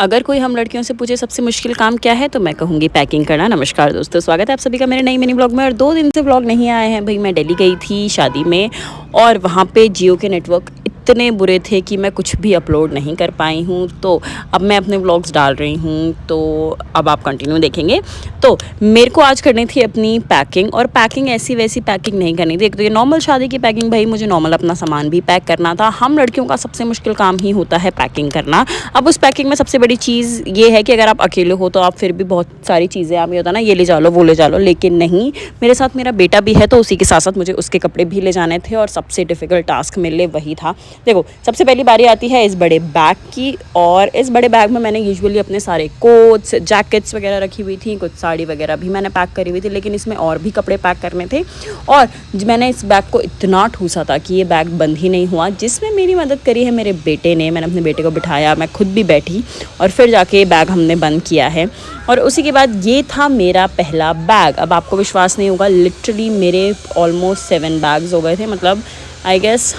अगर कोई हम लड़कियों से पूछे सबसे मुश्किल काम क्या है तो मैं कहूँगी पैकिंग करना। नमस्कार दोस्तों, स्वागत है आप सभी का मेरे नई मिनी ब्लॉग में। और 2 दिन से ब्लॉग नहीं आए हैं भाई। मैं दिल्ली गई थी शादी में और वहाँ पे जियो के नेटवर्क इतने बुरे थे कि मैं कुछ भी अपलोड नहीं कर पाई हूँ। तो अब मैं अपने व्लॉग्स डाल रही हूँ, तो अब आप कंटिन्यू देखेंगे। तो मेरे को आज करनी थी अपनी पैकिंग, और पैकिंग ऐसी वैसी पैकिंग नहीं करनी थी। एक तो ये नॉर्मल शादी की पैकिंग, भाई मुझे नॉर्मल अपना सामान भी पैक करना था। हम लड़कियों का सबसे मुश्किल काम ही होता है पैकिंग करना। अब उस पैकिंग में सबसे बड़ी चीज़ ये है कि अगर आप अकेले हो तो आप फिर भी बहुत सारी चीज़ें, आप ये होता है ना, ये ले जा लो वो ले जा लो, लेकिन नहीं, मेरे साथ मेरा बेटा भी है तो उसी के साथ साथ मुझे उसके कपड़े भी ले जाने थे। और सबसे डिफ़िकल्ट टास्क मेरे लिए वही था। देखो, सबसे पहली बारी आती है इस बड़े बैग की, और इस बड़े बैग में मैंने यूजुअली अपने सारे कोट्स, जैकेट्स वगैरह रखी हुई थी, कुछ साड़ी वगैरह भी मैंने पैक करी हुई थी, लेकिन इसमें और भी कपड़े पैक करने थे। और मैंने इस बैग को इतना ठूसा था कि ये बैग बंद ही नहीं हुआ। जिसमें मेरी मदद करी है मेरे बेटे ने। मैंने अपने बेटे को बिठाया, मैं खुद भी बैठी और फिर जाके ये बैग हमने बंद किया है। और उसी के बाद ये था मेरा पहला बैग। अब आपको विश्वास नहीं होगा, लिटरली मेरे ऑलमोस्ट 7 बैग्स हो गए थे। मतलब आई गेस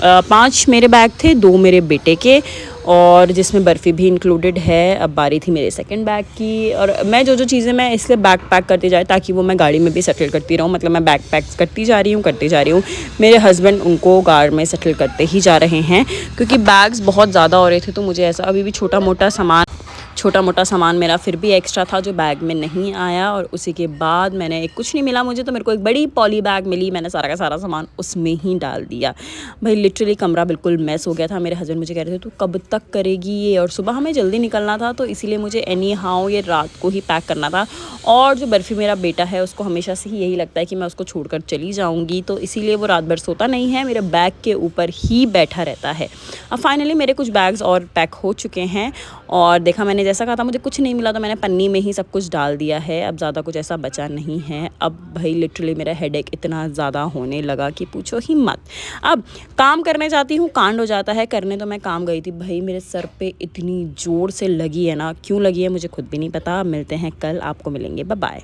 5 मेरे बैग थे, 2 मेरे बेटे के, और जिसमें बर्फ़ी भी इंक्लूडेड है। अब बारी थी मेरे सेकंड बैग की। और मैं जो चीज़ें मैं इसलिए बैग पैक करती जाए ताकि वो मैं गाड़ी में भी सेटल करती रहूँ। मतलब मैं बैग पैक करती जा रही हूँ। मेरे हस्बैंड उनको कार में सेटल करते ही जा रहे हैं, क्योंकि बैग्स बहुत ज़्यादा हो रहे थे। तो मुझे ऐसा अभी भी छोटा मोटा सामान मेरा फिर भी एक्स्ट्रा था जो बैग में नहीं आया। और उसी के बाद मैंने कुछ नहीं मिला मुझे, तो मेरे को एक बड़ी पॉली बैग मिली। मैंने सारा का सारा सामान उसमें ही डाल दिया। भाई लिटरली कमरा बिल्कुल मैस हो गया था। मेरे हस्बैंड मुझे कह रहे थे तू कब तक करेगी ये, और सुबह हमें जल्दी निकलना था, तो इसीलिए मुझे एनी हाउ ये रात को ही पैक करना था। और जो बर्फ़ी मेरा बेटा है उसको हमेशा से ही यही लगता है कि मैं उसको छोड़कर चली जाऊँगी, तो इसीलिए वो रात भर सोता नहीं है, मेरे बैग के ऊपर ही बैठा रहता है। अब फाइनली मेरे कुछ बैग्स और पैक हो चुके हैं। और देखा, मैंने जैसा कहा था मुझे कुछ नहीं मिला, तो मैंने पन्नी में ही सब कुछ डाल दिया है। अब ज़्यादा कुछ ऐसा बचा नहीं है। अब भाई लिटरली मेरा हेडेक इतना ज़्यादा होने लगा कि पूछो ही मत। अब काम करने जाती हूँ, कांड हो जाता है। करने तो मैं काम गई थी, भाई मेरे सर पे इतनी ज़ोर से लगी है ना, क्यों लगी है मुझे खुद भी नहीं पता। मिलते हैं कल, आपको मिलेंगे, बाय बाय।